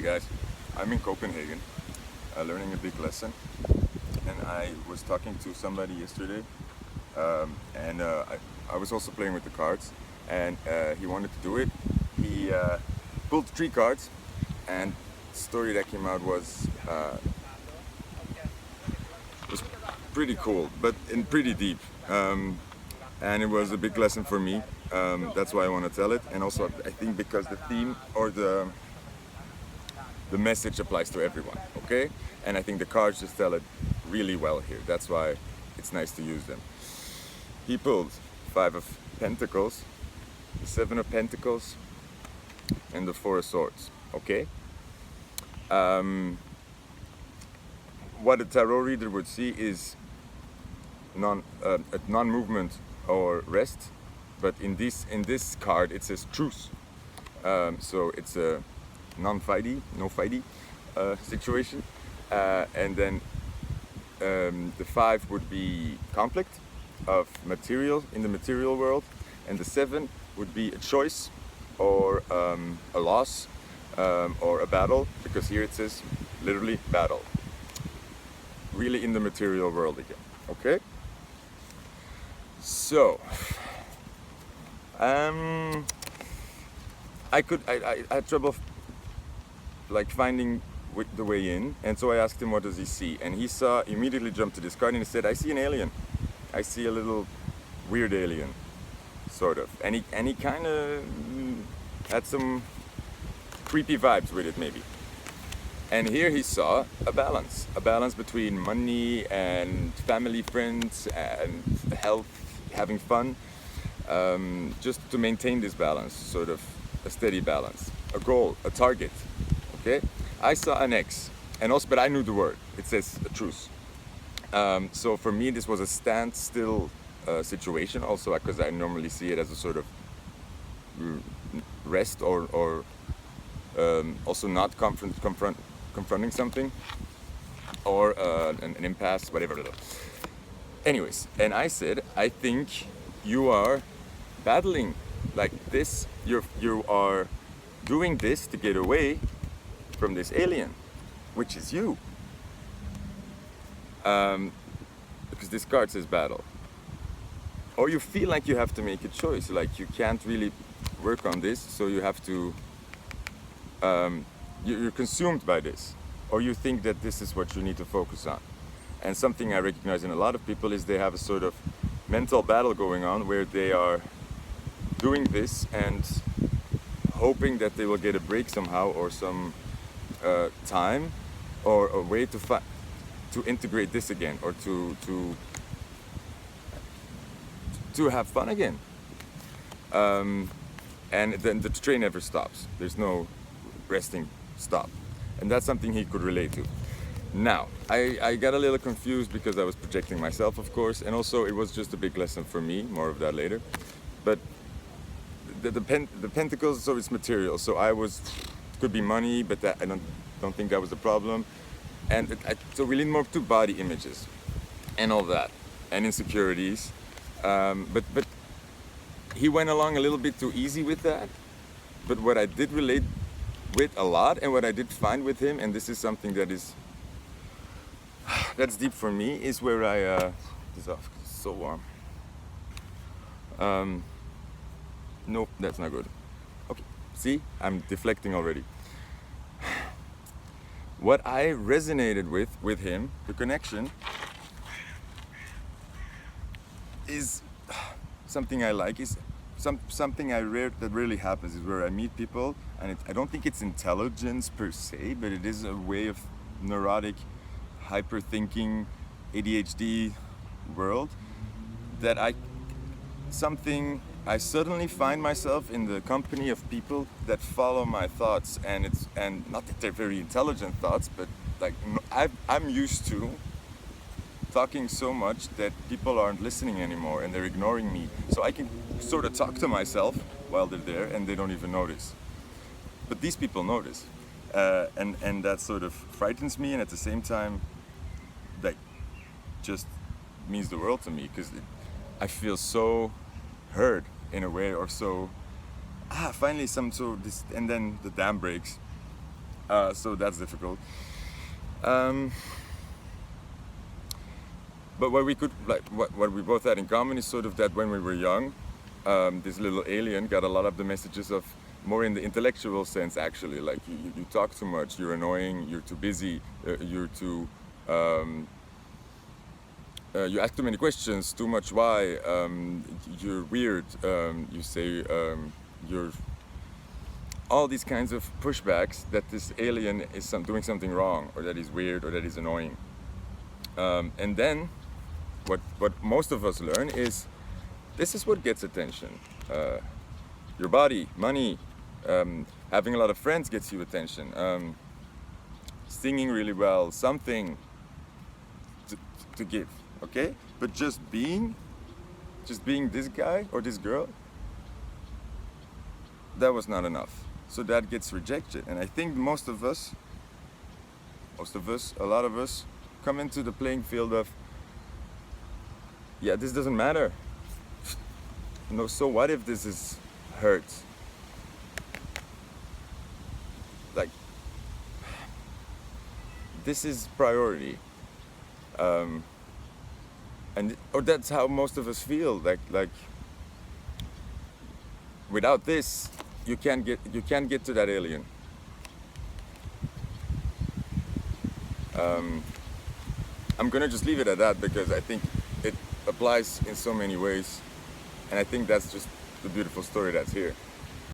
guys, I'm in Copenhagen, learning a big lesson, and I was talking to somebody yesterday, and I was also playing with the cards, and he wanted to do it. He pulled 3 cards, and the story that came out was pretty cool, but pretty deep, and it was a big lesson for me. That's why I want to tell it, and also I think because the theme or the message applies to everyone, okay? And I think the cards just tell it really well here. That's why it's nice to use them. He pulled 5 of Pentacles, the 7 of Pentacles, and the 4 of Swords, okay? What a tarot reader would see is non-movement or rest, but in this card it says truce. So it's a no fighty situation, and then the 5 would be conflict of material in the material world, and the 7 would be a choice or a loss or a battle, because here it says literally battle, really in the material world again. Okay, so I had trouble like finding the way in, and so I asked him what does he see, and he immediately jumped to this card and he said, I see an alien. I see a little weird alien, sort of, and he kind of had some creepy vibes with it maybe. And here he saw a balance between money and family, friends, and health, having fun, just to maintain this balance, sort of a steady balance, a goal, a target. Okay, I saw an X, and also, but I knew the word. It says a truce. So for me, this was a standstill situation, also because I normally see it as a sort of rest or also not confronting something, or an impasse, whatever. Anyways, and I said, I think you are battling like this. You are doing this to get away from this alien, which is you. Because this card says battle. Or you feel like you have to make a choice, like you can't really work on this, so you have to, you're consumed by this, or you think that this is what you need to focus on. And something I recognize in a lot of people is they have a sort of mental battle going on where they are doing this and hoping that they will get a break somehow, or some time, or a way to integrate this again, or to have fun again. And then the train never stops. There's no resting stop, and that's something he could relate to. Now, I got a little confused because I was projecting myself, of course, and also it was just a big lesson for me. More of that later. But the pentacles, so it's material. So could be money, but I don't think that was the problem. And so we lean more to body images and all that, and insecurities. But he went along a little bit too easy with that. But what I did relate with a lot, and what I did find with him, and this is something that's deep for me, is where this is off, it's so warm. Nope, that's not good. Okay, see, I'm deflecting already. What I resonated with him, the connection, is something I like, is something that rarely happens, is where I meet people, and I don't think it's intelligence per se, but it is a way of neurotic, hyper-thinking, ADHD world, that I suddenly find myself in the company of people that follow my thoughts, and not that they're very intelligent thoughts, but like I'm used to talking so much that people aren't listening anymore and they're ignoring me. So I can sort of talk to myself while they're there and they don't even notice. But these people notice, and that sort of frightens me, and at the same time, that just means the world to me, because I feel so heard in a way, or so finally some sort of this, and then the dam breaks. So that's difficult. But what we could, like, what we both had in common is sort of that when we were young, this little alien got a lot of the messages of more in the intellectual sense, actually. Like, you talk too much, you're annoying, you're too busy, you're too, you ask too many questions, too much why, you're weird, you say, you're, all these kinds of pushbacks that this alien is doing something wrong, or that he's weird, or that he's annoying. And then, what most of us learn is, this is what gets attention. Your body, money, having a lot of friends gets you attention. Singing really well, something to give, okay? But just being this guy or this girl, that was not enough. So that gets rejected. And I think most of us, a lot of us, come into the playing field of, yeah, this doesn't matter. No, so what if this is hurt? Like, this is priority. Or that's how most of us feel. Like without this, you can't get to that alien. I'm gonna just leave it at that because I think it applies in so many ways, and I think that's just the beautiful story that's here.